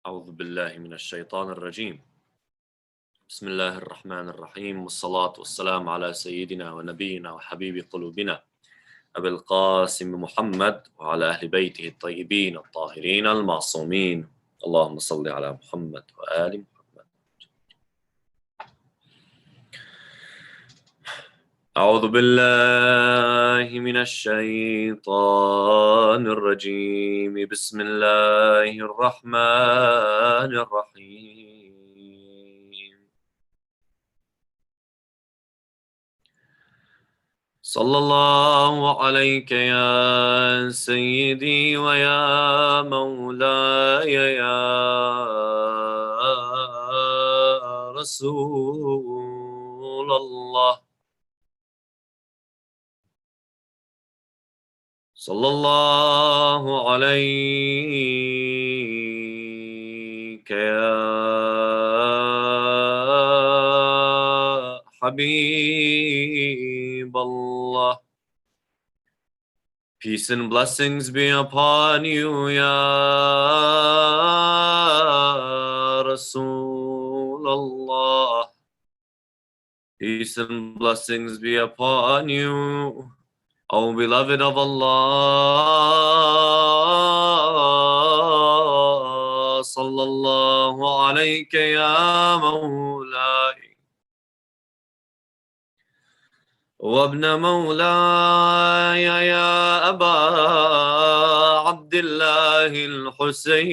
أعوذ بالله من الشيطان الرجيم. بسم الله الرحمن الرحيم، والصلاة والسلام على سيدنا ونبينا وحبيب قلوبنا أبي القاسم محمد وعلى أهل بيته الطيبين الطاهرين المعصومين. اللهم صل على محمد وآل محمد. أعوذ بالله من الشيطان الرجيم. بسم الله الرحمن الرحيم. صلى الله عليك يا سيدي ويا مولاي يا رسول الله. صلى الله عليك يا حبيب الله. Peace and blessings be upon you, Ya Rasulullah. Peace and blessings be upon you, O beloved of Allah. Sallallahu alayka ya mawlai. وابن مولاي يا أبا عبد الله الحسين،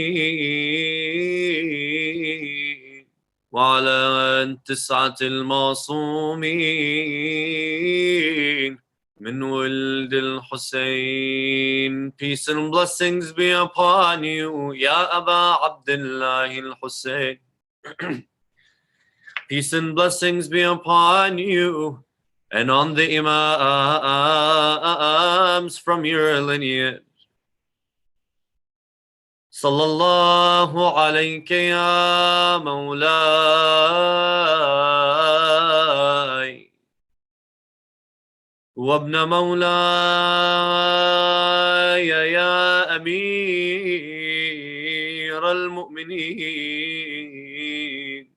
وعلى 9 المعصومين من ولد الحسين. Peace and blessings be upon you, يا أبا عبد الله الحسين. Peace and blessings be upon you and on the Imams from your lineage. Sallallahu alayka ya mawlai wa ibn mawlai ya amir al-mu'mineen.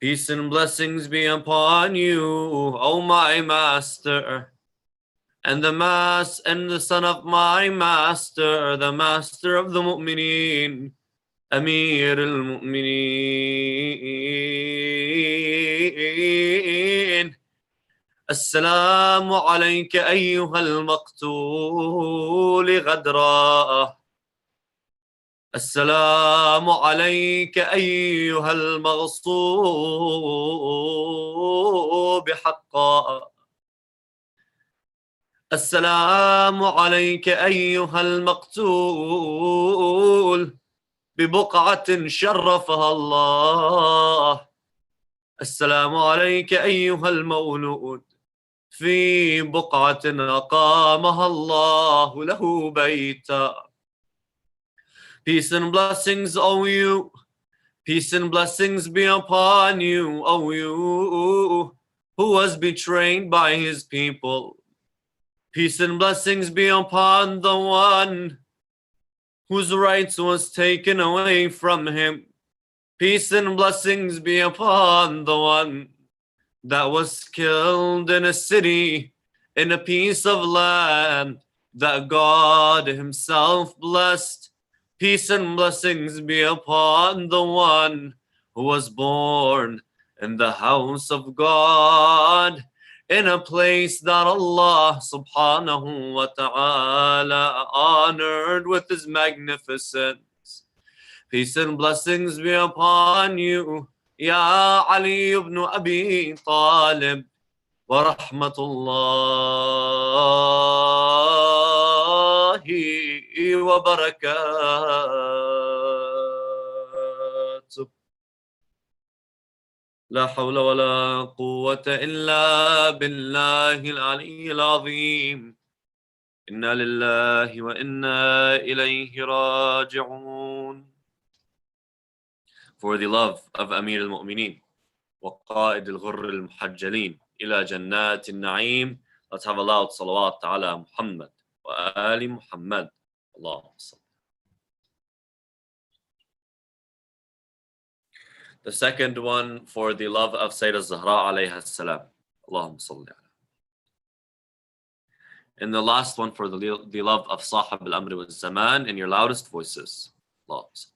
Peace and blessings be upon you, O my master, and the son of my master, the master of the mu'mineen, Amir al-mu'mineen. Assalamu alayka ayyuha al-maqtul ghadra. السلام عليك أيها المغصوب حقا. السلام عليك أيها المقتول ببقعة شرفها الله. السلام عليك أيها المولود في بقعة أقامها الله له بيتا. Peace and blessings, O you. Peace and blessings be upon you, O you who was betrayed by his people. Peace and blessings be upon the one whose rights was taken away from him. Peace and blessings be upon the one that was killed in a city, in a piece of land that God himself blessed. Peace and blessings be upon the one who was born in the house of God, in a place that Allah subhanahu wa ta'ala honored with his magnificence. Peace and blessings be upon you, Ya Ali ibn Abi Talib, wa rahmatullahi wa barakatuh. لا حول ولا قوة إلا بالله العلي العظيم. إنا لله وإنا إليه راجعون. For the love of Amir al-Mu'mineen وقائد الغر المحجلين إلى جنات النعيم, let's have a loud salawat على محمد وآل محمد. اللهم صل The second one for the love of Sayyidah Zahra alayha salam. Allahumma salli ala. And the last one for the love of Sahib al-Amr wa Zaman in your loudest voices. Allahumma salli.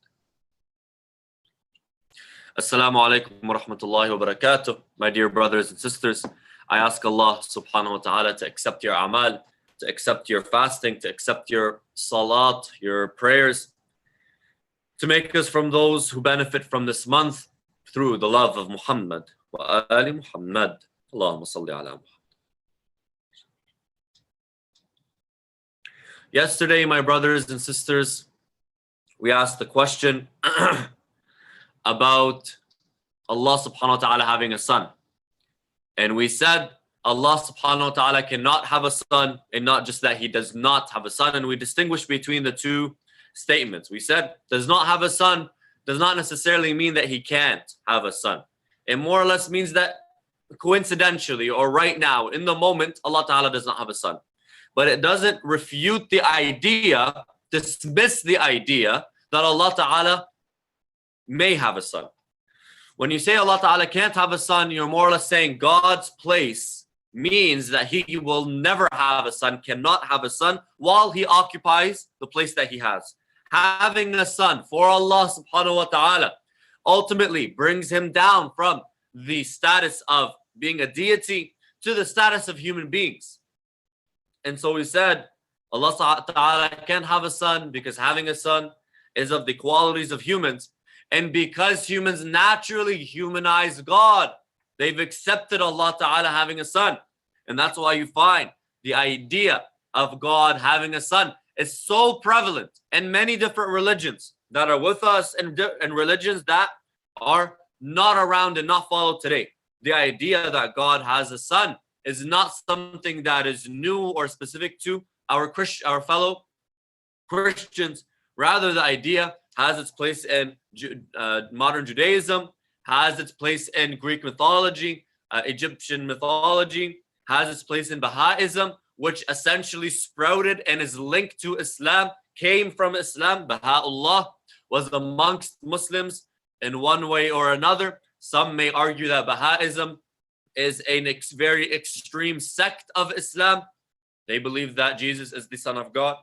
Assalamu alaikum wa rahmatullahi wa barakatuh. My dear brothers and sisters, I ask Allah subhanahu wa ta'ala to accept your amal, to accept your fasting, to accept your salat, your prayers, to make us from those who benefit from this month through the love of Muhammad wa ali Muhammad. Allahumma salli ala Muhammad. Yesterday, my brothers and sisters, we asked the question about Allah subhanahu wa ta'ala having a son. And we said Allah subhanahu wa ta'ala cannot have a son, and not just that he does not have a son. And we distinguished between the two statements. We said does not have a son does not necessarily mean that he can't have a son. It more or less means that coincidentally or right now in the moment Allah ta'ala does not have a son. But it doesn't refute the idea, dismiss the idea that Allah ta'ala may have a son. When you say Allah ta'ala can't have a son, you're more or less saying God's place means that he will never have a son, cannot have a son, while he occupies the place that he has. Having a son for Allah subhanahu wa ta'ala ultimately brings him down from the status of being a deity to the status of human beings. And so we said Allah ta'ala can't have a son because having a son is of the qualities of humans. And because humans naturally humanize God, they've accepted Allah ta'ala having a son. And that's why you find the idea of God having a son is so prevalent in many different religions that are with us and religions that are not around and not followed today. The idea that God has a son is not something that is new or specific to our fellow Christians. Rather, the idea has its place in modern Judaism, has its place in Greek mythology, Egyptian mythology, has its place in Baha'ism, which essentially sprouted and is linked to Islam, came from Islam. Baha'u'llah was amongst Muslims in one way or another. Some may argue that Baha'ism is a very extreme sect of Islam. They believe that Jesus is the Son of God.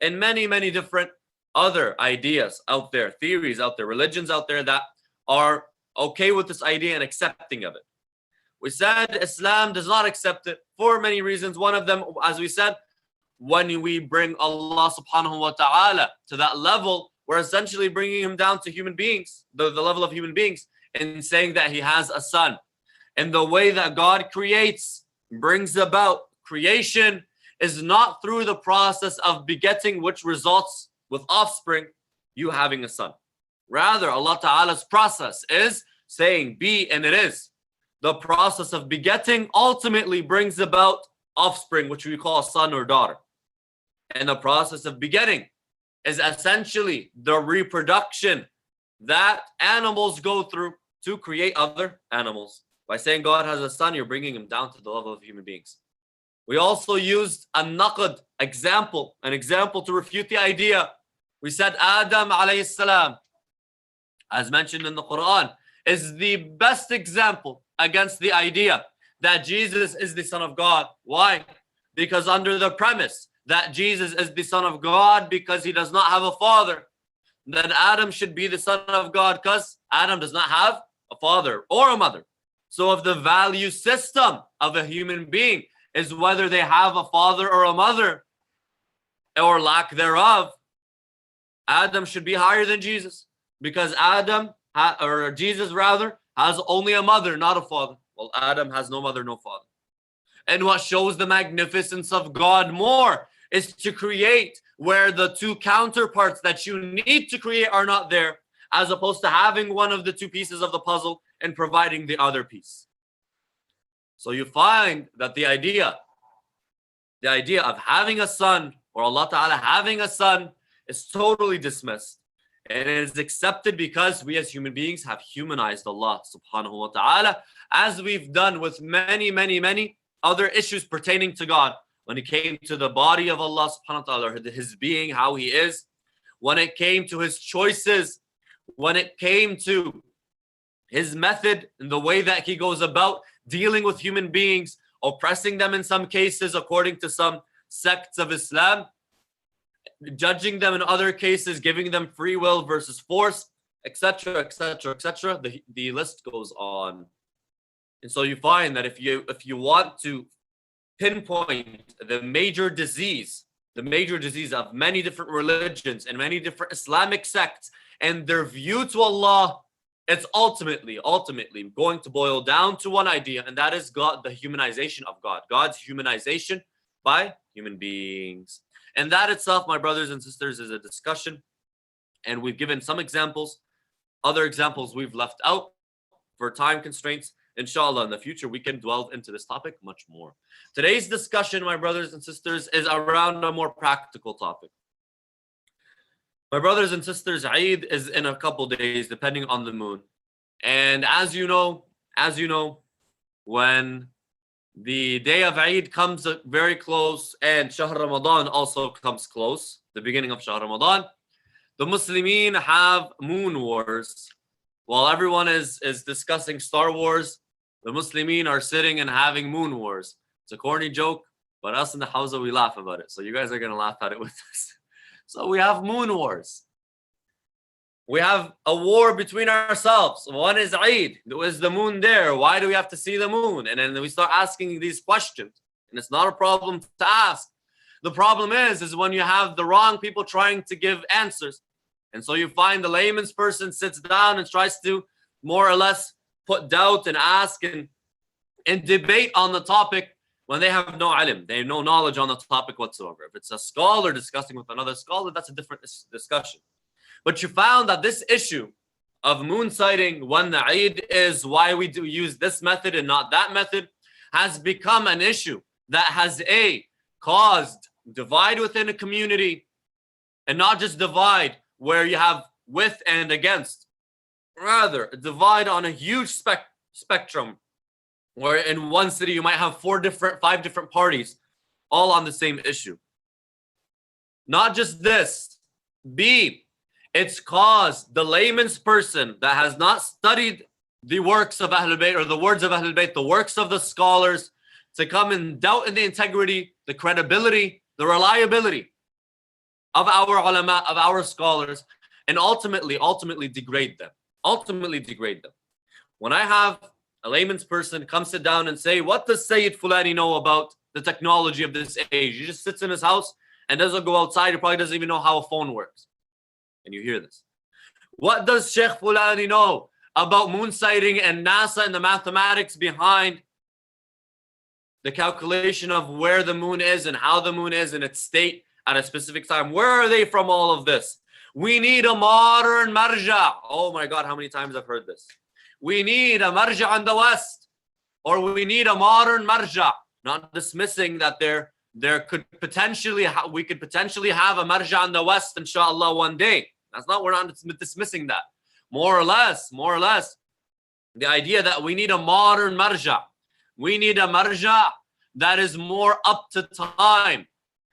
And many, many different other ideas out there, theories out there, religions out there that are okay with this idea and accepting of it. We said Islam does not accept it for many reasons. One of them, as we said, when we bring Allah subhanahu wa ta'ala to that level, we're essentially bringing him down to human beings, the level of human beings, and saying that he has a son. And the way that God creates, brings about creation, is not through the process of begetting, which results with offspring, you having a son. Rather, Allah Ta'ala's process is saying be, and it is. The process of begetting ultimately brings about offspring, which we call son or daughter. And the process of begetting is essentially the reproduction that animals go through to create other animals. By saying God has a son, you're bringing him down to the level of human beings. We also used a naqd example, an example to refute the idea. We said Adam alayhi salam, as mentioned in the Quran, is the best example against the idea that Jesus is the Son of God. Why? Because under the premise that Jesus is the Son of God because he does not have a father, then Adam should be the son of God because Adam does not have a father or a mother. So if the value system of a human being is whether they have a father or a mother or lack thereof, Adam should be higher than Jesus because Jesus rather has only a mother, not a father. Well, Adam has no mother, no father. And what shows the magnificence of God more is to create where the two counterparts that you need to create are not there, as opposed to having one of the two pieces of the puzzle and providing the other piece. So you find that the idea of having a son or Allah Ta'ala having a son is totally dismissed. And it is accepted because we as human beings have humanized Allah subhanahu wa ta'ala, as we've done with many, many, many other issues pertaining to God. When it came to the body of Allah subhanahu wa ta'ala, his being, how he is, when it came to his choices, when it came to his method and the way that he goes about dealing with human beings, oppressing them in some cases according to some sects of Islam, judging them in other cases, giving them free will versus force, etc., etc., etc. The list goes on. And so you find that if you want to pinpoint the major disease of many different religions and many different Islamic sects and their view to Allah, it's ultimately going to boil down to one idea, and that is God, the humanization of God, God's humanization by human beings. And that itself, my brothers and sisters, is a discussion. And we've given some examples. Other examples we've left out for time constraints. Inshallah, in the future, we can delve into this topic much more. Today's discussion, my brothers and sisters, is around a more practical topic. My brothers and sisters, Eid is in a couple days, depending on the moon. And as you know, when the day of Eid comes very close and Shahr Ramadan also comes close, the beginning of Shahr Ramadan, the Muslimin have moon wars. While everyone is discussing Star Wars, the Muslimin are sitting and having moon wars. It's a corny joke, but us in the Hausa, we laugh about it. So you guys are going to laugh at it with us. So we have moon wars. We have a war between ourselves. One is Eid. Is the moon there? Why do we have to see the moon? And then we start asking these questions. And it's not a problem to ask. The problem is when you have the wrong people trying to give answers. And so you find the layman's person sits down and tries to more or less put doubt and ask and debate on the topic when they have no ilm. They have no knowledge on the topic whatsoever. If it's a scholar discussing with another scholar, that's a different discussion. But you found that this issue of moon sighting, when the Eid is, why we do use this method and not that method, has become an issue that has caused divide within a community, and not just divide where you have with and against, rather a divide on a huge spectrum where in one city you might have 5 different parties all on the same issue. Not just this, it's caused the layman's person that has not studied the works of Ahlul Bayt or the words of Ahlul Bayt, the works of the scholars, to come and doubt in the integrity, the credibility, the reliability of our ulama, of our scholars, and ultimately degrade them. When I have a layman's person come sit down and say, what does Sayyid Fulani know about the technology of this age? He just sits in his house and doesn't go outside. He probably doesn't even know how a phone works. And you hear this. What does Shaykh Fulani know about moon sighting and NASA and the mathematics behind the calculation of where the moon is and how the moon is in its state at a specific time? Where are they from all of this? We need a modern marja. Oh my God, how many times I've heard this. We need a marja in the West, or we need a modern marja. Not dismissing that we could potentially have a marja in the West, inshallah, one day. We're not dismissing that. More or less, the idea that we need a modern marja. We need a marja that is more up to time.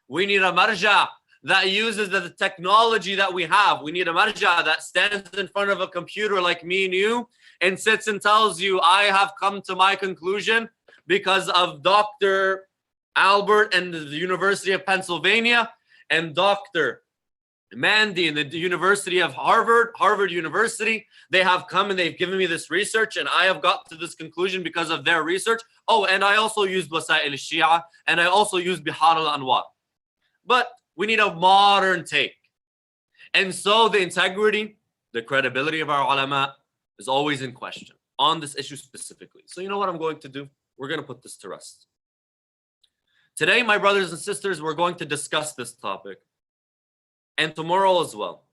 We need a marja that uses the technology that we have. We need a marja that stands in front of a computer like me and you and sits and tells you, I have come to my conclusion because of Dr. Albert and the University of Pennsylvania and Dr. Mandy and the University of Harvard University. They have come and they've given me this research and I have got to this conclusion because of their research. Oh, and I also used Wasail al-Shia and I also used Bihar al-Anwar. But we need a modern take. And so the integrity, the credibility of our ulama is always in question on this issue specifically. So you know what I'm going to do? We're going to put this to rest. Today, my brothers and sisters, we're going to discuss this topic. And tomorrow as well.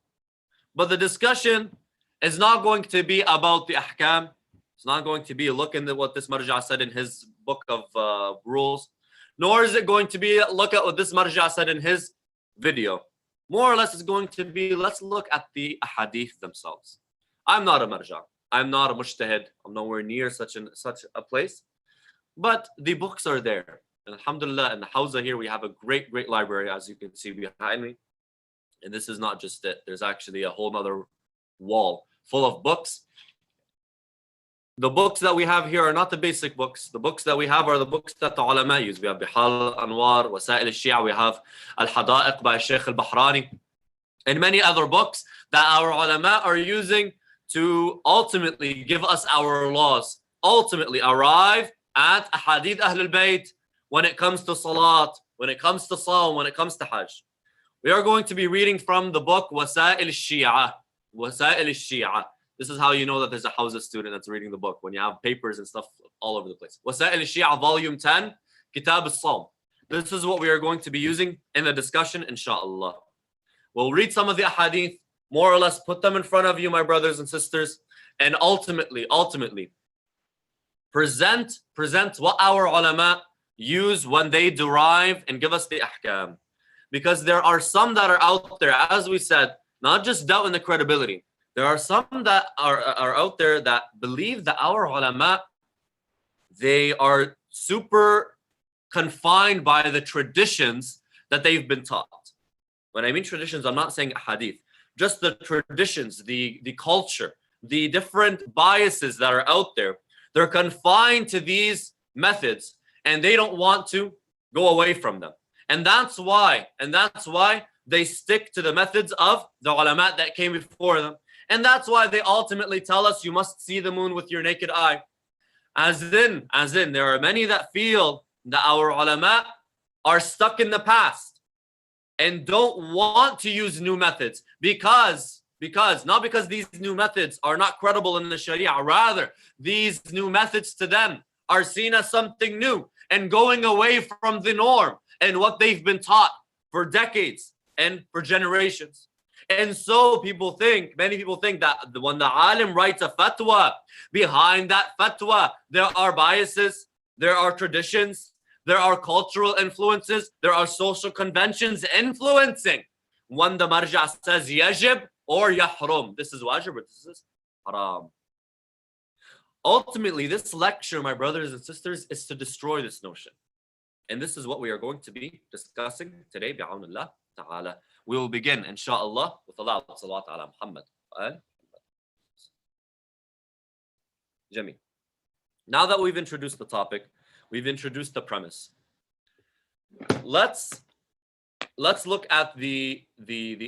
But the discussion is not going to be about the ahkam. It's not going to be looking at what this marja said in his book of rules. Nor is it going to be look at what this marja said in his video. More or less it's going to be, let's look at the ahadith themselves. I'm not a marja. I'm not a mujtahid. I'm nowhere near such a place. But the books are there. And alhamdulillah, in the Hausa here, we have a great library, as you can see behind me. And this is not just it. There's actually a whole other wall full of books. The books that we have here are not the basic books. The books that we have are the books that the ulama use. We have Bihal al-Anwar, Wasail al-Shia, we have Al-Hada'iq by Shaykh al-Bahrani, and many other books that our ulama are using to ultimately give us our laws, ultimately arrive at Ahadith Ahl al-Bayt when it comes to Salat, when it comes to Sawm, when it comes to Hajj. We are going to be reading from the book Wasail al-Shia. Wasail al-Shia. This is how you know that there's a Hawza student that's reading the book, when you have papers and stuff all over the place. Wasail al-Shia, volume 10, Kitab al-Sawm. This is what we are going to be using in the discussion, inshallah. We'll read some of the ahadith, more or less put them in front of you, my brothers and sisters, and ultimately, present what our ulama use when they derive and give us the ahkam. Because there are some that are out there, as we said, not just doubt in the credibility. There are some that are out there that believe that our ulama, they are super confined by the traditions that they've been taught. When I mean traditions, I'm not saying hadith. Just the traditions, the culture, the different biases that are out there. They're confined to these methods and they don't want to go away from them. And that's why they stick to the methods of the ulama that came before them. And that's why they ultimately tell us you must see the moon with your naked eye. As in, there are many that feel that our ulama are stuck in the past and don't want to use new methods because not because these new methods are not credible in the Sharia, rather these new methods to them are seen as something new and going away from the norm and what they've been taught for decades and for generations. And so many people think that when the alim writes a fatwa, behind that fatwa, there are biases, there are traditions, there are cultural influences, there are social conventions influencing. When the marja says yajib or yahrum, this is wajib or this is haram. Ultimately, this lecture, my brothers and sisters, is to destroy this notion. And this is what we are going to be discussing today, bi'awnillah ta'ala. We will begin, inshallah, with Allah, salawat ala Muhammad. Jameel. Now that we've introduced the topic, we've introduced the premise. Let's look at the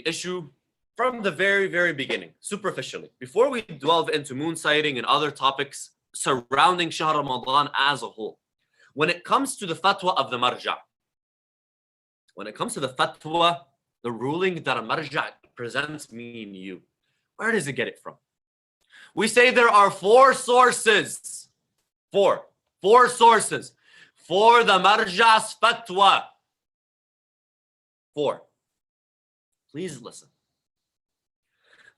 issue from the very, very beginning, superficially. Before we delve into moon sighting and other topics surrounding Shahr Ramadan as a whole. When it comes to the fatwa of the marja, the ruling that a marja presents me and you, where does it get it from? We say there are four sources. Four sources for the marja's fatwa. Four. Please listen.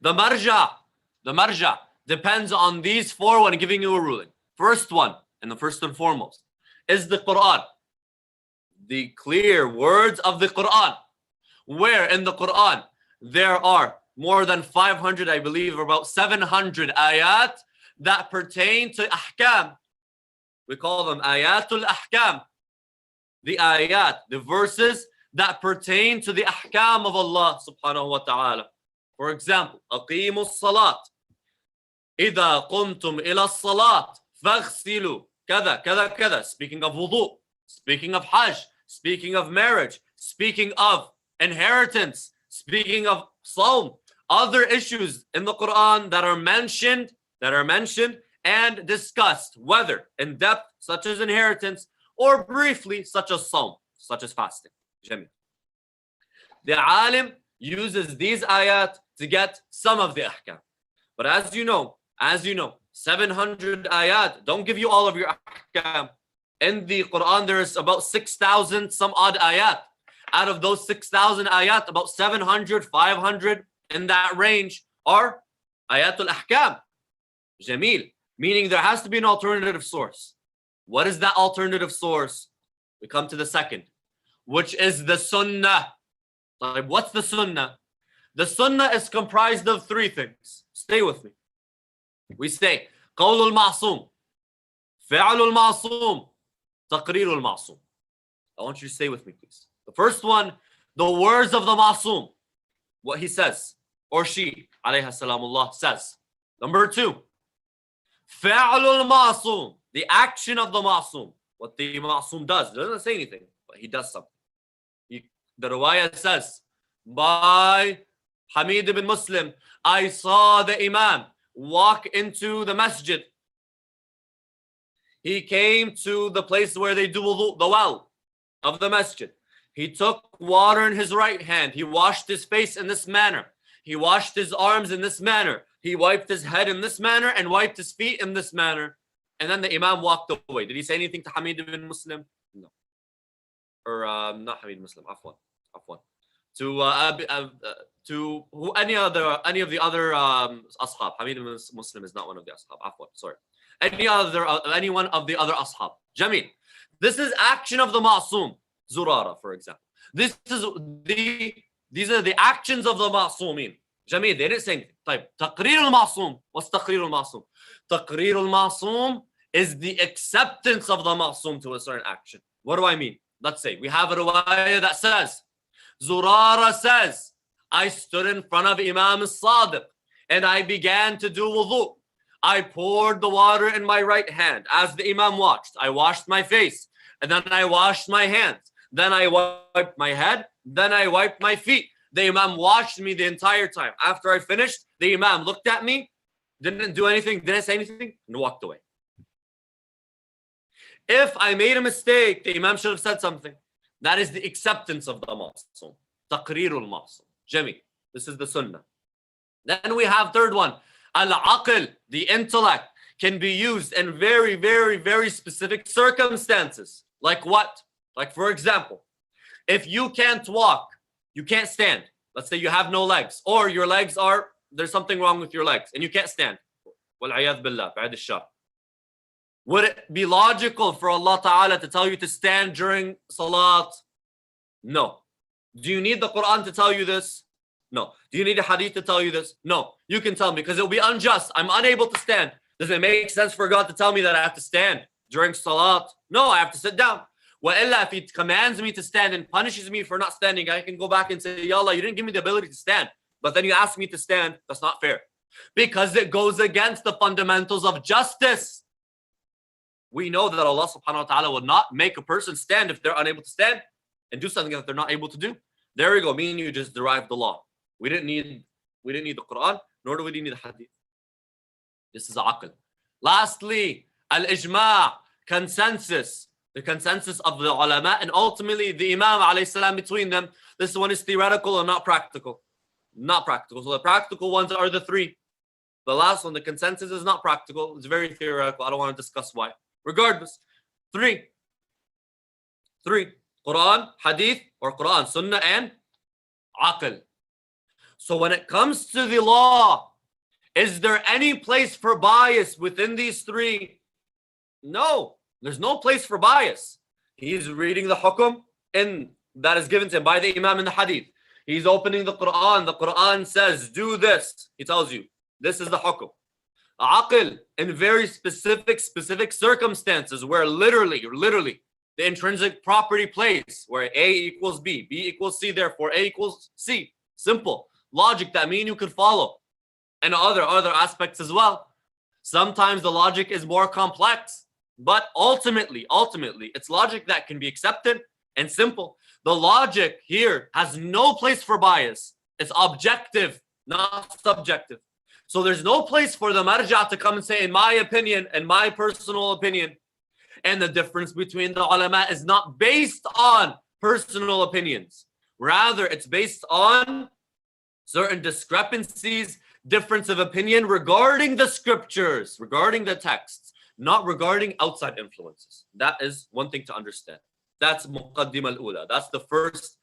The marja depends on these four when giving you a ruling. First one, and the first and foremost, is the Quran. The clear words of the Quran. Where in the Quran there are more than 500, I believe, or about 700 ayat that pertain to ahkam. We call them ayatul ahkam. The ayat, the verses that pertain to the ahkam of Allah subhanahu wa ta'ala. For example, aqimu salat. إذا قمتم إلى الصلاة فاغسلوا كذا كذا كذا. Speaking of wudu, speaking of hajj, speaking of marriage, speaking of inheritance, speaking of sawm, other issues in the Quran that are mentioned and discussed, whether in depth, such as inheritance, or briefly, such as sawm, such as fasting. Jameel. The alim uses these ayat to get some of the ahkam. But as you know, 700 ayat don't give you all of your ahkam. In the Quran, there is about 6,000 some odd ayat. Out of those 6,000 ayat, about 700, 500 in that range are ayatul ahkam. Jameel. Meaning there has to be an alternative source. What is that alternative source? We come to the second, which is the sunnah. Like, what's the sunnah? The sunnah is comprised of three things. Stay with me. We say, qawlul ma'soom, fi'lul ma'soom, taqreerul ma'soom. I want you to stay with me, please. The first one, the words of the ma'soom, what he says, or she, alayha salamullah, says. Number two, فعل المعصوم, the action of the ma'soom. What the ma'soom does. It doesn't say anything, but he does something. The riwayah says, by Hamid ibn Muslim, I saw the imam walk into the masjid. He came to the place where they do wudu, the well of the masjid. He took water in his right hand. He washed his face in this manner. He washed his arms in this manner. He wiped his head in this manner and wiped his feet in this manner. And then the imam walked away. Did he say anything to Hamid ibn Muslim? No. Or not Hamid Muslim, afwan. To who, any of the other ashab. Hamid ibn Muslim is not one of the ashab, afwan, sorry. Any one of the other ashab. Jamil. This is action of the ma'soom. Zurara, for example. These are the actions of the ma'soomin. Jamil, they didn't say anything. طيب, تقرير المعصوم. What's تقرير المعصوم? تقرير المعصوم is the acceptance of the ma'soom to a certain action. What do I mean? Let's say we have a riwayah that says, Zurara says, I stood in front of Imam al-Sadiq and I began to do wudu. I poured the water in my right hand as the Imam watched. I washed my face and then I washed my hands. Then I wiped my head. Then I wiped my feet. The Imam watched me the entire time. After I finished, the Imam looked at me, didn't do anything, didn't say anything, and walked away. If I made a mistake, the Imam should have said something. That is the acceptance of the ma'soom. Taqreerul ma'soom. Jami. This is the sunnah. Then we have third one. Al-aql, the intellect, can be used in very, very, very specific circumstances. Like what? Like, for example, if you can't walk, you can't stand. Let's say you have no legs, or your legs are, there's something wrong with your legs, and you can't stand. Wal-'ayadh billah, ba'ad al-shar. Would it be logical for Allah Ta'ala to tell you to stand during salat? No. Do you need the Quran to tell you this? No. Do you need a hadith to tell you this? No. You can tell me, because it will be unjust. I'm unable to stand. Does it make sense for God to tell me that I have to stand during salat? No, I have to sit down. If he commands me to stand and punishes me for not standing, I can go back and say, Ya Allah, you didn't give me the ability to stand, but then you asked me to stand. That's not fair, because it goes against the fundamentals of justice. We know that Allah subhanahu wa ta'ala will not make a person stand if they're unable to stand and do something that they're not able to do. There we go. Me and you just derived the law. We didn't need the Quran, nor do we need the hadith. This is aql. Lastly, al-ijma', consensus. The consensus of the ulama, and ultimately the Imam alayhi salam between them. This one is theoretical and not practical. Not practical. So the practical ones are the three. The last one, the consensus, is not practical. It's very theoretical. I don't want to discuss why. Regardless, three. Quran, hadith, or Quran, sunnah, and aql. So when it comes to the law, is there any place for bias within these three? No. There's no place for bias. He's reading the hukum that is given to him by the Imam in the hadith. He's opening the Quran. The Quran says, do this. He tells you, this is the hukum. Aql, in very specific circumstances where literally, the intrinsic property plays, where A equals B, B equals C, therefore A equals C. Simple. Logic that me and you could follow. And other aspects as well. Sometimes the logic is more complex. But ultimately, it's logic that can be accepted and simple. The logic here has no place for bias. It's objective, not subjective. So there's no place for the marja' to come and say, in my opinion, and my personal opinion. And the difference between the ulama is not based on personal opinions. Rather, it's based on certain discrepancies, difference of opinion regarding the scriptures, regarding the texts. Not regarding outside influences. That is one thing to understand. That's muqaddimah al-ula. That's the first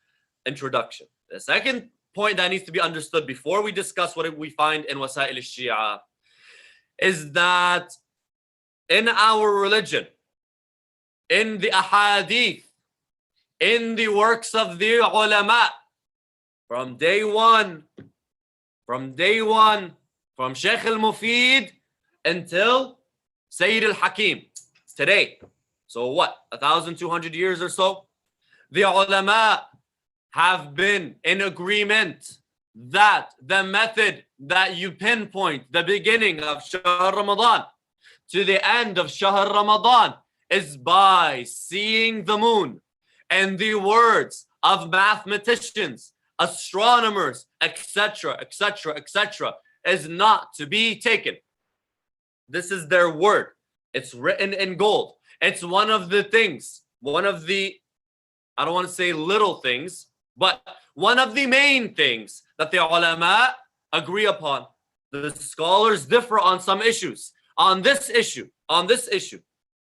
introduction. The second point that needs to be understood before we discuss what we find in Wasa'il al-Shia is that in our religion, in the ahadith, in the works of the ulama, from day one, from Shaykh al-Mufid until Sayyid al-Hakim, today. So what, 1,200 years or so? The ulama have been in agreement that the method that you pinpoint, the beginning of Shahr Ramadan, to the end of Shahr Ramadan is by seeing the moon. And the words of mathematicians, astronomers, etc., etc., etc., is not to be taken. This is their word. It's written in gold. It's one of the things, one of the, I don't want to say little things, but one of the main things that the ulama agree upon. The scholars differ on some issues. On this issue,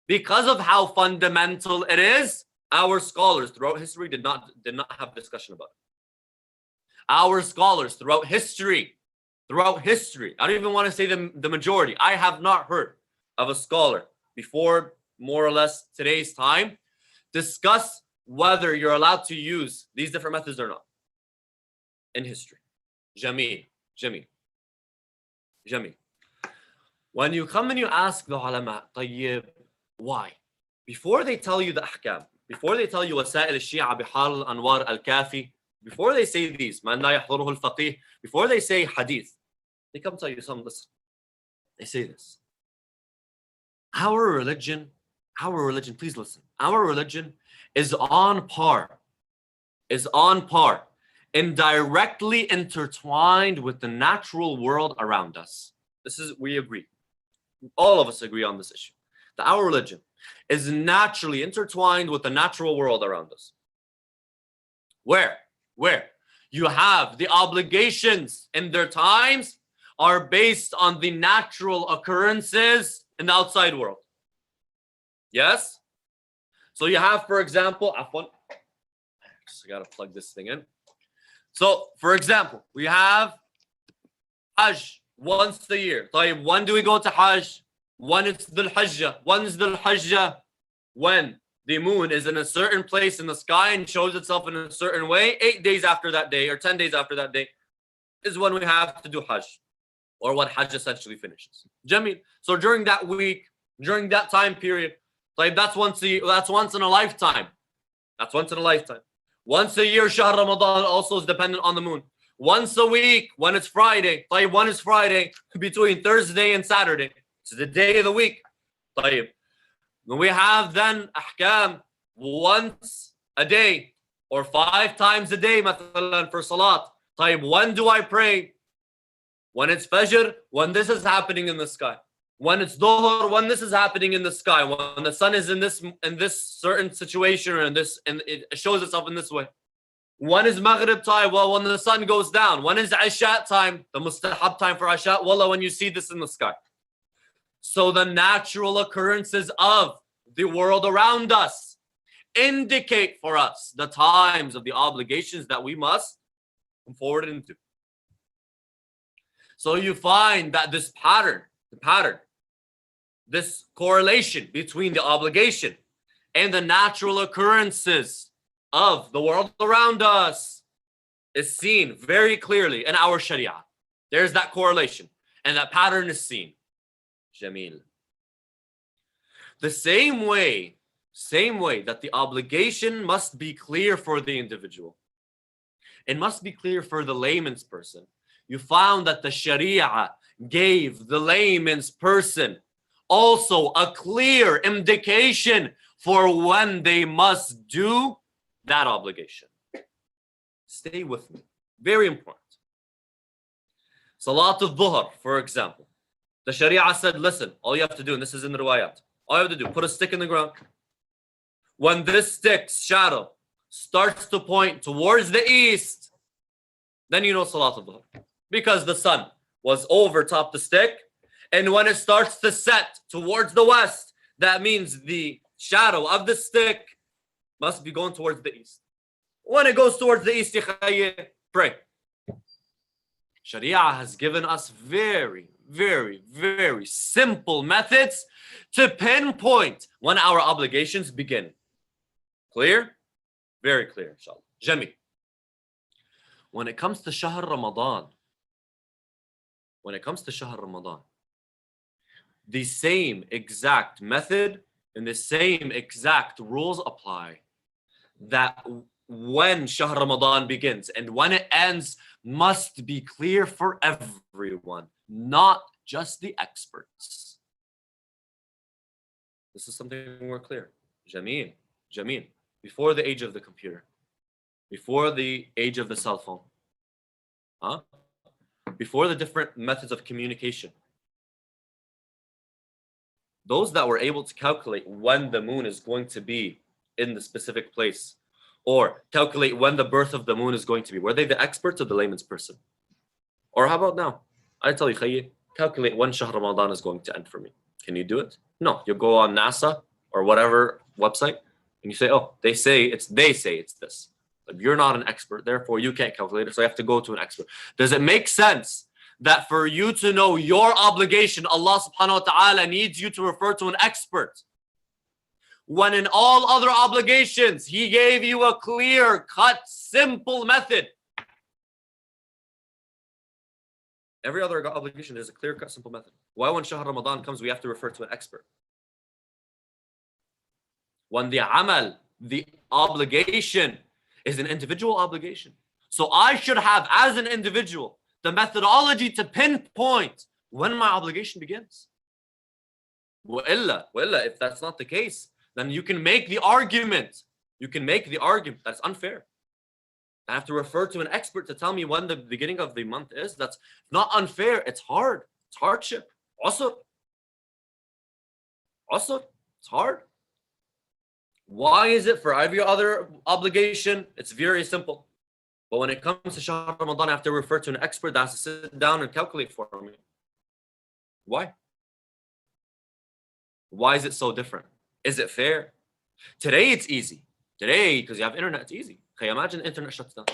because of how fundamental it is, our scholars throughout history did not have discussion about it. Our scholars throughout history, I don't even want to say the majority. I have not heard of a scholar before more or less today's time discuss whether you're allowed to use these different methods or not in history. Jameel. When you come and you ask the ulama, طيب, why? Before they tell you the ahkam, before they tell you وسائل الشيعة بحار الأنوار الكافي, before they say these, من لا يحضره الفقيه, before they say hadith, they come tell you something. Listen, they say this. Our religion, please listen. Our religion is on par and directly intertwined with the natural world around us. We agree. All of us agree on this issue. That our religion is naturally intertwined with the natural world around us. Where? You have the obligations in their times are based on the natural occurrences in the outside world. Yes? So you have, for example, I gotta plug this thing in. So, for example, we have Hajj once a year. When do we go to Hajj? When it's Dhul Hajjah. When's Dhul Hajjah? When the moon is in a certain place in the sky and shows itself in a certain way, 8 days after that day or 10 days after that day is when we have to do Hajj, or when Hajj essentially finishes. Jameel. So during that week, during that time period, that's once in a lifetime. Once a year, Shahr Ramadan also is dependent on the moon. Once a week, when it's Friday. When is Friday? Between Thursday and Saturday. It's the day of the week. We have then ahkam once a day or 5 times a day for salat. When do I pray? When it's Fajr, when this is happening in the sky. When it's Dhuhr, when this is happening in the sky. When the sun is in this certain situation, and it shows itself in this way. When is Maghrib time? Well, when the sun goes down. When is Isha time? The mustahab time for Isha. Wallah, when you see this in the sky. So the natural occurrences of the world around us indicate for us the times of the obligations that we must come forward into. So you find that this pattern, this correlation between the obligation and the natural occurrences of the world around us is seen very clearly in our Sharia. There's that correlation, and that pattern is seen. Jameel. The same way that the obligation must be clear for the individual, it must be clear for the layman's person. You found that the Sharia gave the layman's person also a clear indication for when they must do that obligation. Stay with me. Very important. Salat al-Dhuhr, for example. The Sharia said, listen, all you have to do, and this is in the riwayat, all you have to do, put a stick in the ground. When this stick's shadow starts to point towards the east, then you know Salat al-Dhuhr. Because the sun was over top the stick, and when it starts to set towards the west, that means the shadow of the stick must be going towards the east. When it goes towards the east, pray. Sharia has given us very, very, very simple methods to pinpoint when our obligations begin. Clear? Very clear, inshallah. Jameel. When it comes to Shahr Ramadan, the same exact method and the same exact rules apply. That when Shahr Ramadan begins and when it ends must be clear for everyone, not just the experts. This is something more clear. Jameel, Jameel. Before the age of the computer, before the age of the cell phone, huh? Before the different methods of communication, those that were able to calculate when the moon is going to be in the specific place, or calculate when the birth of the moon is going to be, were they the experts or the layman's person? Or how about now? I tell you, Khayyid, calculate when Shahr Ramadan is going to end for me. Can you do it? No. You go on NASA or whatever website and you say, oh, they say it's this. But you're not an expert, therefore you can't calculate it, so you have to go to an expert. Does it make sense that for you to know your obligation, Allah subhanahu wa ta'ala needs you to refer to an expert, when in all other obligations, He gave you a clear-cut, simple method? Every other obligation, there's a clear-cut, simple method. Why when Shahr Ramadan comes, we have to refer to an expert? When the amal, the obligation, is an individual obligation. So I should have, as an individual, the methodology to pinpoint when my obligation begins. If that's not the case, then you can make the argument. You can make the argument that's unfair. I have to refer to an expert to tell me when the beginning of the month is. That's not unfair. It's hard. It's hardship. Also, it's hard. Why is it for every other obligation, it's very simple. But when it comes to Shahr Ramadan, I have to refer to an expert that has to sit down and calculate for me. Why? Why is it so different? Is it fair? Today it's easy. Today, because you have internet, it's easy. Okay, imagine the internet shuts down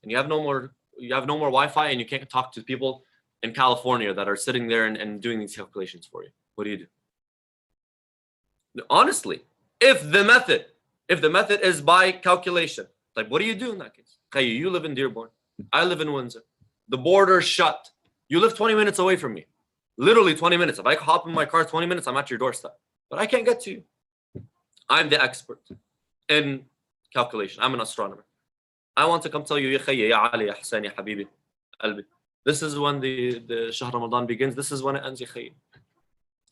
and you have no more Wi-Fi and you can't talk to people in California that are sitting there and doing these calculations for you. What do you do? Honestly, if the method is by calculation, like what do you do in that case? Okay, you live in Dearborn. I live in Windsor. The border's shut. You live 20 minutes away from me. Literally 20 minutes. If I hop in my car 20 minutes, I'm at your doorstep. But I can't get to you. I'm the expert in calculation. I'm an astronomer. I want to come tell you, Ya Khayya, Ya Ali, Ya Hassan, Ya Habibi, Albi. This is when the Shahr Ramadan begins. This is when it ends, Ya Khayya.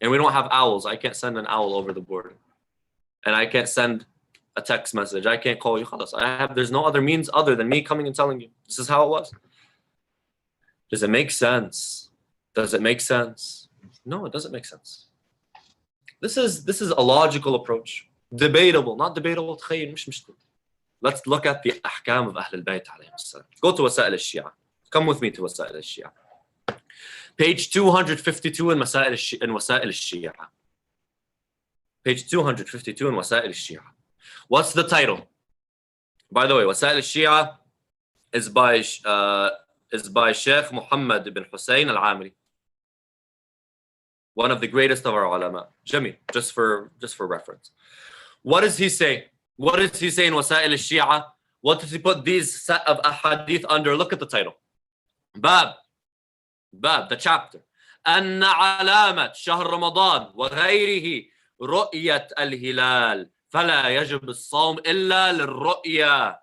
And we don't have owls. I can't send an owl over the border. And I can't send a text message. I can't call you. There's no other means other than me coming and telling you. This is how it was. Does it make sense? Does it make sense? No, it doesn't make sense. This is a logical approach. Debatable, not debatable. Let's look at the ahkam of Ahl al-Bayt alayhim salam. Go to Wasail al-Shia. Come with me to Wasail al-Shia. Page 252 in Wasail al-Shia. Page 252 in Wasail al-Shia. What's the title? By the way, Wasail al-Shia is by Shaykh Muhammad ibn Hussein al-Amiri, one of the greatest of our ulama. Jamil, just for reference. What does he say? What does he say in Wasail al-Shia? What does he put these set of ahadith under? Look at the title. Bab, the chapter. أن علامة شهر رمضان وغيره رؤية الهلال فلا يجب الصوم إلا للرؤية.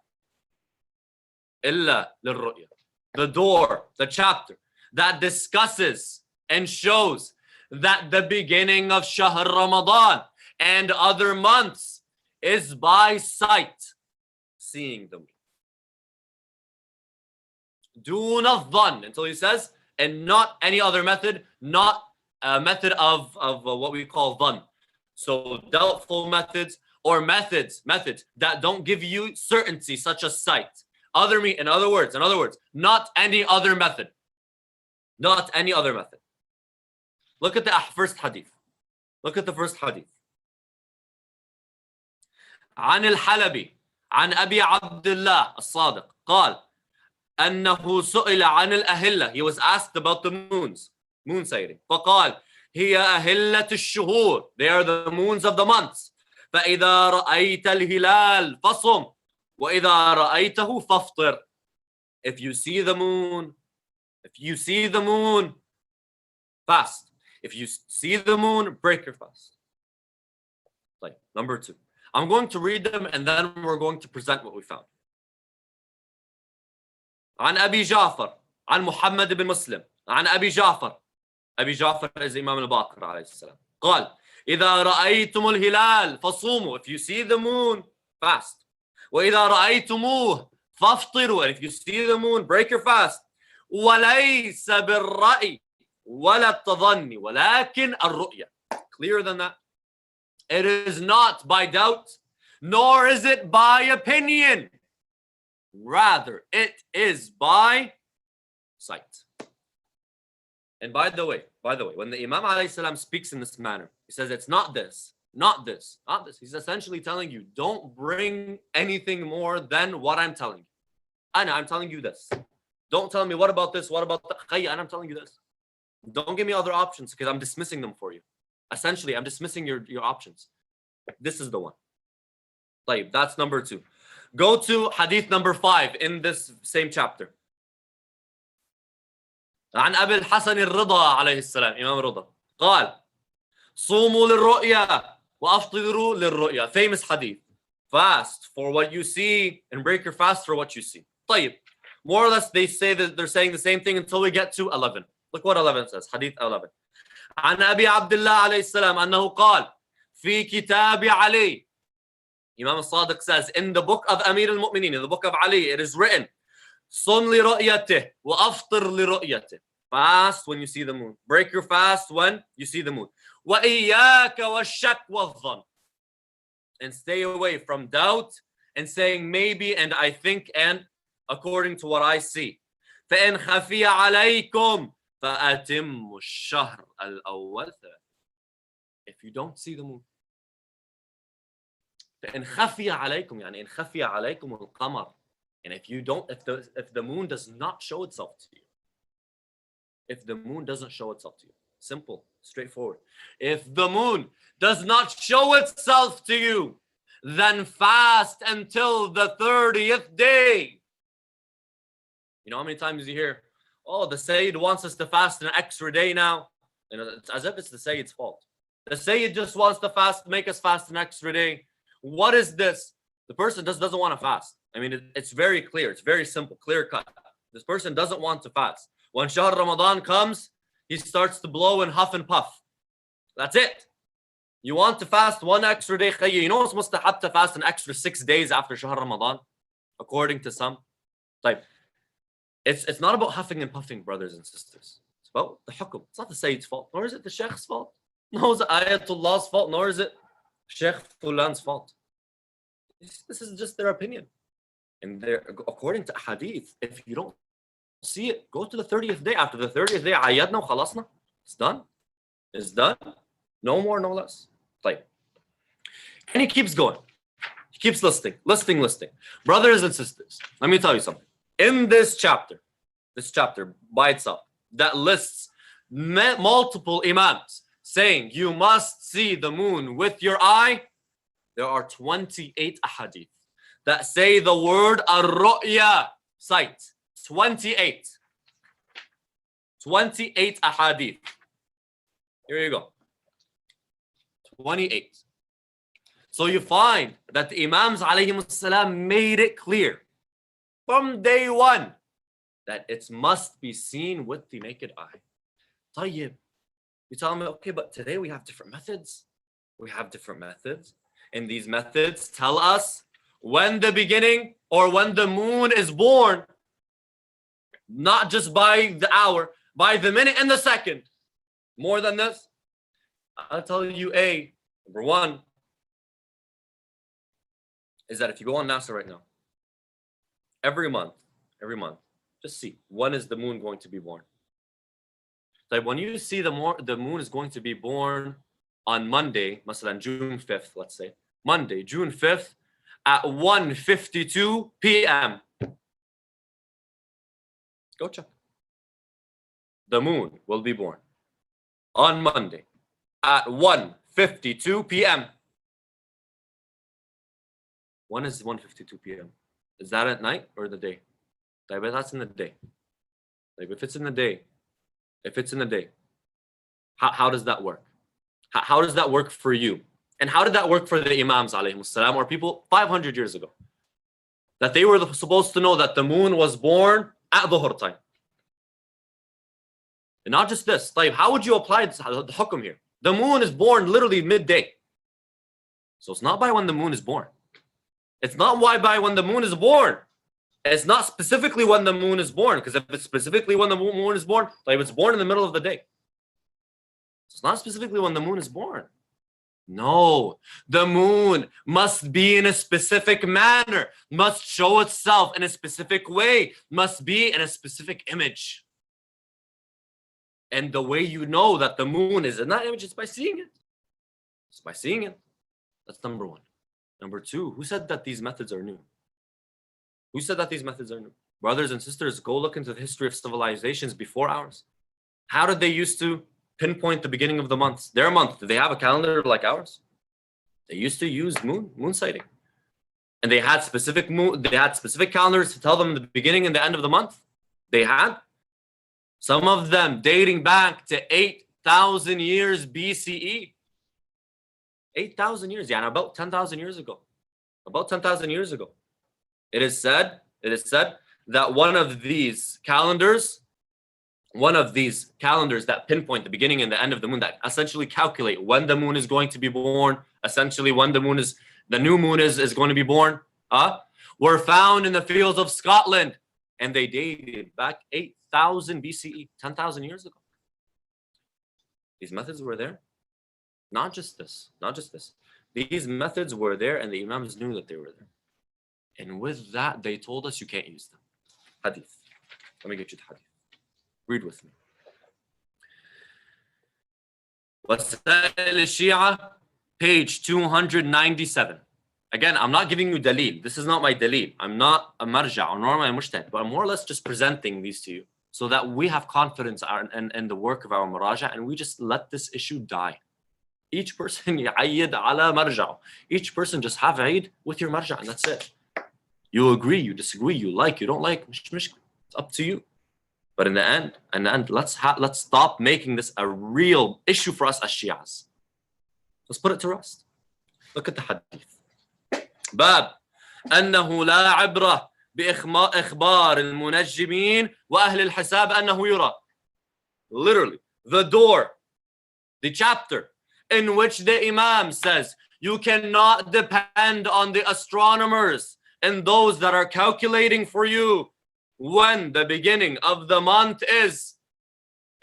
The door, the chapter that discusses and shows that the beginning of Shahr Ramadan and other months is by sight, seeing them. Dun al-dhan, until he says, and not any other method, not a method of what we call dhan. So doubtful methods or methods that don't give you certainty, such as sight. In other words, not any other method. Not any other method. Look at the first hadith. Look at the first hadith. عن الحلبي عن أبي عبد الله الصادق قال أنه سئل عن الأهلة. He was asked about the moon sighting. فقال هي أهلة الشهور. They are the moons of the months. فإذا رأيت الهلال فصم وإذا رأيته فافطر. If you see the moon, fast. If you see the moon, break your fast. Like number 2. I'm going to read them and then we're going to present what we found. عن أبي جعفر عن محمد بن مسلم عن أبي جعفر is Imam al-Baqir عليه السلام قال إذا رأيتم الهلال فصوموا. If you see the moon, fast. وإذا رأيتموه فافطروا. And if you see the moon, break your fast. وليس بالرأي ولا التظني ولكن الرؤية. Clearer than that. It is not by doubt, nor is it by opinion. Rather, it is by sight. And by the way, when the Imam alayhi salam speaks in this manner, he says it's not this, not this, not this. He's essentially telling you, don't bring anything more than what I'm telling you. I'm telling you this. Don't tell me what about this, what about that. I'm telling you this. Don't give me other options because I'm dismissing them for you. Essentially, I'm dismissing your options. This is the one. طيب, that's number 2. Go to hadith number 5 in this same chapter. عن أبي الحسن الرضا عليه السلام, إمام رضا, قال صوموا للرؤيا وأفطروا للرؤيا. Famous hadith. Fast for what you see and break your fast for what you see. طيب, more or less they say that they're saying the same thing until we get to 11. Look what 11 says. Hadith 11. عن أبي عبد الله عليه السلام أنه قال في كتاب علي. Imam al-Sadiq says in the book of Amir al-Mu'mineen, in the book of Ali, it is written صم لرؤيته وأفطر لرؤيته. Fast when you see the moon. Break your fast when you see the moon. وإياك والشك والظن. And stay away from doubt and saying maybe and I think and according to what I see. فإن خفي عليكم فأتموا الشهر الأول. If you don't see the moon. فإن خفي عليكم يعني إن خفي عليكم القمر. And if the moon does not show itself to you. If the moon doesn't show itself to you. Simple, straightforward. If the moon does not show itself to you, then fast until the 30th day. You know how many times you hear, oh, the Sayyid wants us to fast an extra day now? And it's as if it's the Sayyid's fault. The Sayyid just wants to make us fast an extra day. What is this? The person just doesn't want to fast. I mean, it's very clear. It's very simple, clear cut. This person doesn't want to fast. When Shahr Ramadan comes, he starts to blow and huff and puff. That's it. You want to fast one extra day. You know it's mustahab to fast an extra 6 days after Shahr Ramadan, according to some. Like, it's not about huffing and puffing, brothers and sisters. It's about the hukum. It's not the Sayyid's fault, nor is it the Sheikh's fault. Nor is it Ayatullah's fault, nor is it Sheikh Fulan's fault. This is just their opinion. And according to hadith, if you don't see it, go to the 30th day. After the 30th day, ayyadna wa khalasna. It's done. It's done. No more, no less. Like, and he keeps going. He keeps listing. Brothers and sisters, let me tell you something. In this chapter by itself, that lists multiple imams saying you must see the moon with your eye, there are 28 ahadith that say the word ar-ru'ya, sight. 28 ahadith. Here you go. 28. So you find that the Imams alayhim salam made it clear from day one that it must be seen with the naked eye. Tayyib. You tell them, okay, but today we have different methods. And these methods tell us when the beginning or when the moon is born, not just by the hour, by the minute and the second. More than this, I'll tell you number one, is that if you go on NASA right now, every month, just see, when is the moon going to be born? Like when you see the moon is going to be born on Monday, masalan, June 5th, let's say, Monday, June 5th, at 1:52 p.m. Go check. The moon will be born on Monday at 1:52 p.m. When is 1:52 p.m.? Is that at night or the day? That's in the day. Like if it's in the day, how does that work? How does that work for you? And how did that work for the Imams alayhim salam, or people 500 years ago? That they were supposed to know that the moon was born at dhuhr time. And not just this. How would you apply the hukum here? The moon is born literally midday. So it's not by when the moon is born. It's not by when the moon is born. It's not specifically when the moon is born, because if it's specifically when the moon is born, like if it's born in the middle of the day. It's not specifically when the moon is born. No, the moon must be in a specific manner, must show itself in a specific way, must be in a specific image. And the way you know that the moon is in that image is by seeing it. It's by seeing it. That's number one. Number two, who said that these methods are new? Who said that these methods are new? Brothers and sisters, go look into the history of civilizations before ours. How did they used to pinpoint the beginning of the months? Their month, did they have a calendar like ours? They used to use moon sighting. And they had specific calendars to tell them the beginning and the end of the month. They had some of them dating back to 8,000 years BCE. 8,000 years, yeah, about 10,000 years ago. About 10,000 years ago. It is said that one of these calendars that pinpoint the beginning and the end of the moon, that essentially calculate when the moon is going to be born, essentially when the new moon is going to be born, were found in the fields of Scotland, and they dated back 8,000 BCE, 10,000 years ago. These methods were there. Not just this. These methods were there, and the Imams knew that they were there. And with that, they told us you can't use them. Hadith. Let me get you the hadith. Read with me. Wasail al-Shia, page 297. Again, I'm not giving you dalil. This is not my dalil. I'm not a marja or nor am I mushtahid, but I'm more or less just presenting these to you so that we have confidence in the work of our muraja, and we just let this issue die. Each person يعيد على مرجعه. Each person just have Eid with your marja, and that's it. You agree, you disagree, you like, you don't like, it's up to you. But in the end, let's stop making this a real issue for us as Shias. Let's put it to rest. Look at the hadith. باب أنه لا عبرة بإخبار المنجمين وأهل الحساب أنه يرى. Literally, the door, the chapter in which the Imam says you cannot depend on the astronomers and those that are calculating for you when the beginning of the month is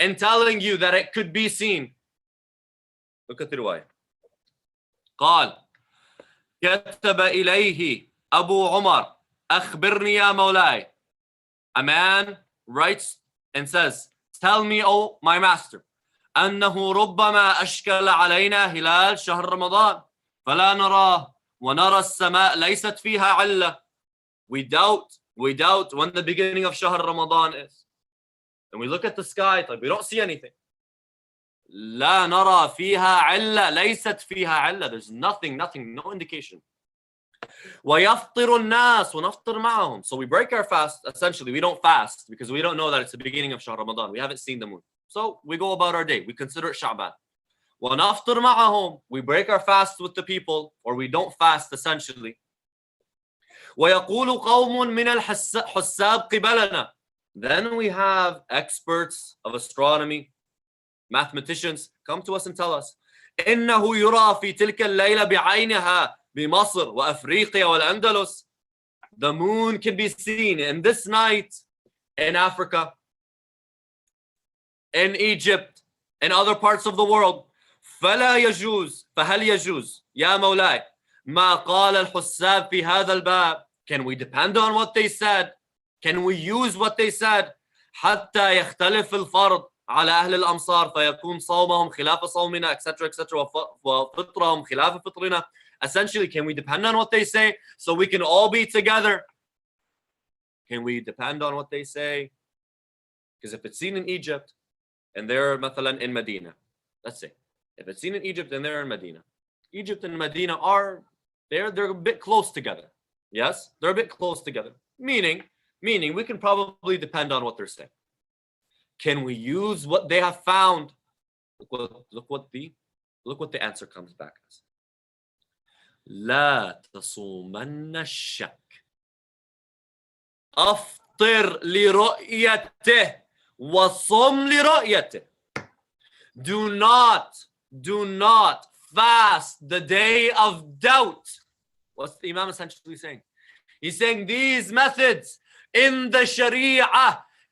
and telling you that it could be seen. Look at the riwayah. قال كتب إليه أبو عمر أخبرني يا مولاي. A man writes and says, tell me, oh my master, أنه ربما أشكل علينا هلال شهر رمضان فلا نراه ونرى السماء ليست فيها علة. We doubt when the beginning of Shahr Ramadan is. And we look at the sky, like we don't see anything. لا نرى فيها علة ليست فيها علة. There's nothing, no indication. ويفطر الناس ونفطر معهم. So we break our fast, essentially we don't fast because we don't know that it's the beginning of Shahr Ramadan. We haven't seen the moon. So we go about our day. We consider it Sha'ban. وَنَفْطِرْ مَعَهُمْ. We break our fast with the people, or we don't fast essentially. وَيَقُولُ قَوْمٌ مِنَ الْحُسَّابِ قِبَلَنَا. Then we have experts of astronomy, mathematicians, come to us and tell us إِنَّهُ يُرَى فِي تِلْكَ اللَّيْلَ بِعَيْنِهَا بِمَصْرِ وَأَفْرِيقِيَا وَالْأَنْدَلُسِ. The moon can be seen in this night in Africa, in Egypt, in other parts of the world. فلا يجوز فهل يجوز يا مولاي ما قال الحساب في هذا الباب. Can we depend on what they said? Can we use what they said? حتى يختلف الفرض على أهل الأمصار فيكون صومهم خلاف صومنا etc وفطرهم خلاف فطرنا. Essentially, can we depend on what they say so we can all be together? Can we depend on what they say? Because if it's seen in Egypt and they're مثلا in Medina, let's say, if it's seen in Egypt and they're in Medina, Egypt and Medina are they're a bit close together. Yes, they're a bit close together. Meaning we can probably depend on what they're saying. Can we use what they have found? Look what the answer comes back as. لا تصومن الشك. أفطر لرؤيته وصم لرؤيته. Do not Do not fast the day of doubt. What's the Imam essentially saying? He's saying these methods in the Sharia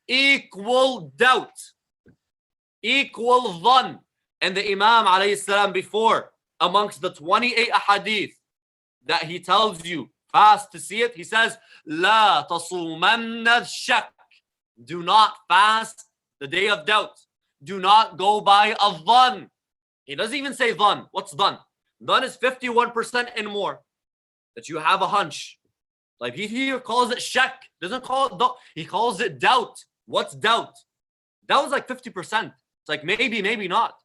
equal doubt, equal dhan. And the Imam alayhi salam before, amongst the 28 ahadith that he tells you fast to see it, he says, La tasumanna shak. Do not fast the day of doubt. Do not go by a dhan. He doesn't even say dhan. What's dhan? Dhan is 51% and more. That you have a hunch. Like he here calls it shak. Doesn't call it doubt. He calls it doubt. What's doubt? Doubt is like 50%. It's like maybe, maybe not.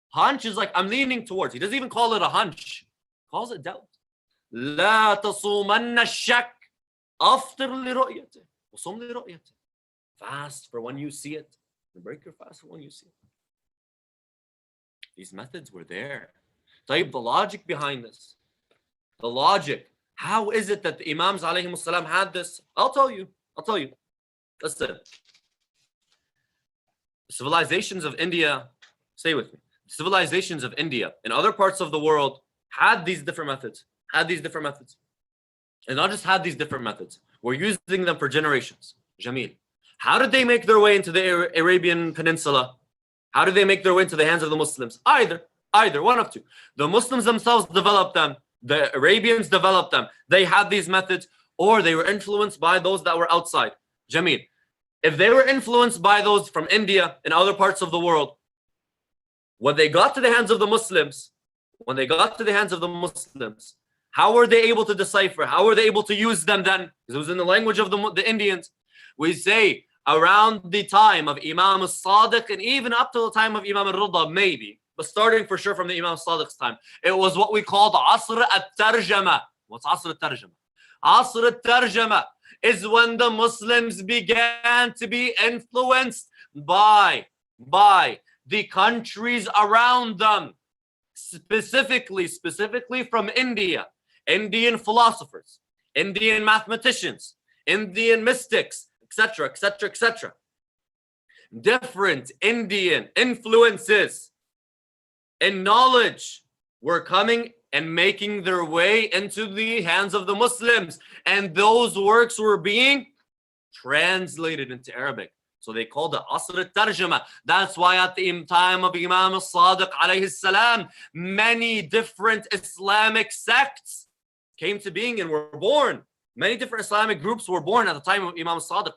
Hunch is like I'm leaning towards. He doesn't even call it a hunch. He calls it doubt. لا تصومن الشك. أفطر لرؤيته وصم لرؤيته. Fast for when you see it. And break your fast for when you see it. These methods were there. طيب, the logic behind this. The logic. How is it that the Imams alayhimus salam had this? I'll tell you. Listen. The civilizations of India, stay with me. Civilizations of India and other parts of the world had these different methods. And not just had these different methods. We're using them for generations. Jameel. How did they make their way into the Arabian Peninsula? How did they make their way into the hands of the Muslims? Either, one of two. The Muslims themselves developed them. The Arabians developed them. They had these methods, or they were influenced by those that were outside. Jameel. If they were influenced by those from India and other parts of the world, when they got to the hands of the Muslims, how were they able to decipher? How were they able to use them then? Because it was in the language of the Indians. We say around the time of Imam al-Sadiq and even up to the time of Imam al-Rida, maybe, but starting for sure from the Imam al-Sadiq's time, it was what we call the Asr al-Tarjama. What's Asr al-Tarjama? Asr al-Tarjama is when the Muslims began to be influenced by the countries around them, specifically from India, Indian philosophers, Indian mathematicians, Indian mystics, etc., etc., etc. Different Indian influences and knowledge were coming and making their way into the hands of the Muslims, and those works were being translated into Arabic. So they called it Asr al-Tarjama. That's why at the time of Imam al-Sadiq alayhi salam, many different Islamic sects came to being and were born. Many different Islamic groups were born at the time of Imam al-Sadiq.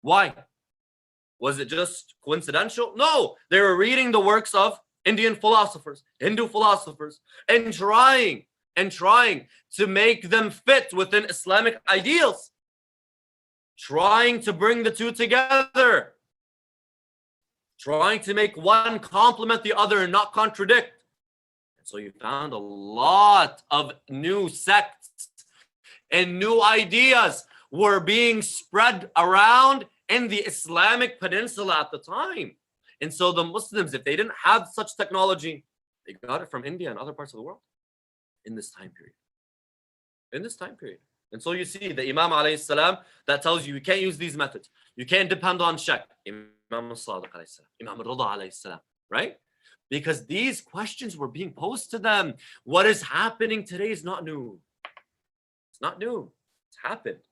Why? Was it just coincidental? No, they were reading the works of Indian philosophers, Hindu philosophers, and trying to make them fit within Islamic ideals. Trying to bring the two together. Trying to make one complement the other and not contradict. And so you found a lot of new sects and new ideas were being spread around in the Islamic peninsula at the time. And so the Muslims, if they didn't have such technology, they got it from India and other parts of the world in this time period. And so you see the Imam alayhi salam that tells you can't use these methods. You can't depend on shak. Imam al-Sadiq alayhi salam, Imam al-Rida alayhi salam, right? Because these questions were being posed to them. What is happening today is not new. It's not new. It's happened.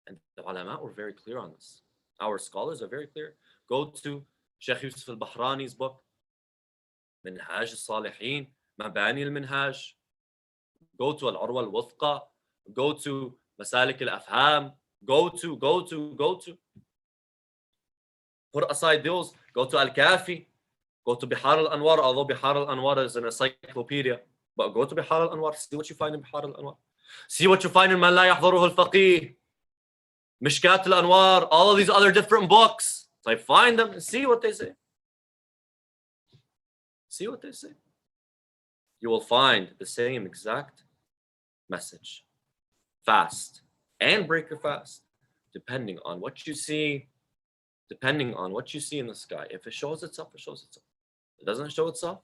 And the ulama were very clear on this. Our scholars are very clear. Go to Shaykh Yusuf al-Bahrani's book, Minhaj al-Salihin, Mabani al-Minhaj. Go to Al-Urwa al-Wuthqa. Go to Masalik al-Afham. Go to. Put aside those. Go to Al-Kafi. Go to Bihar al-Anwar, although Bihar al-Anwar is an encyclopedia. But go to Bihar al-Anwar. See what you find in Bihar al-Anwar. See what you find in Man La Yahdaruhu al-Faqih. Mishkat al-Anwar. All of these other different books. So find them and see what they say. You will find the same exact message. Fast and break your fast, depending on what you see in the sky. If it shows itself, it shows itself. It doesn't show itself.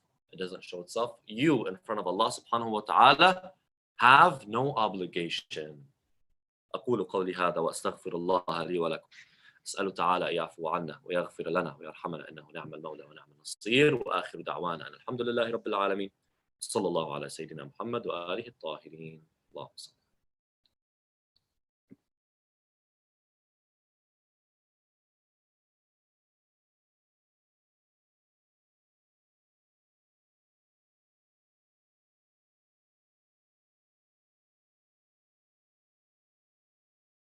You, in front of Allah subhanahu wa ta'ala, have no obligation. أقول قولي هذا وأستغفر الله لي ولكم. نسأله تعالى أن يعفو عنا ويغفر لنا ويرحمنا، إنه نعم المولى ونعم النصير. وآخر دعوانا أن الحمد لله رب العالمين، صلى الله على سيدنا محمد وآله الطاهرين. اللهم صل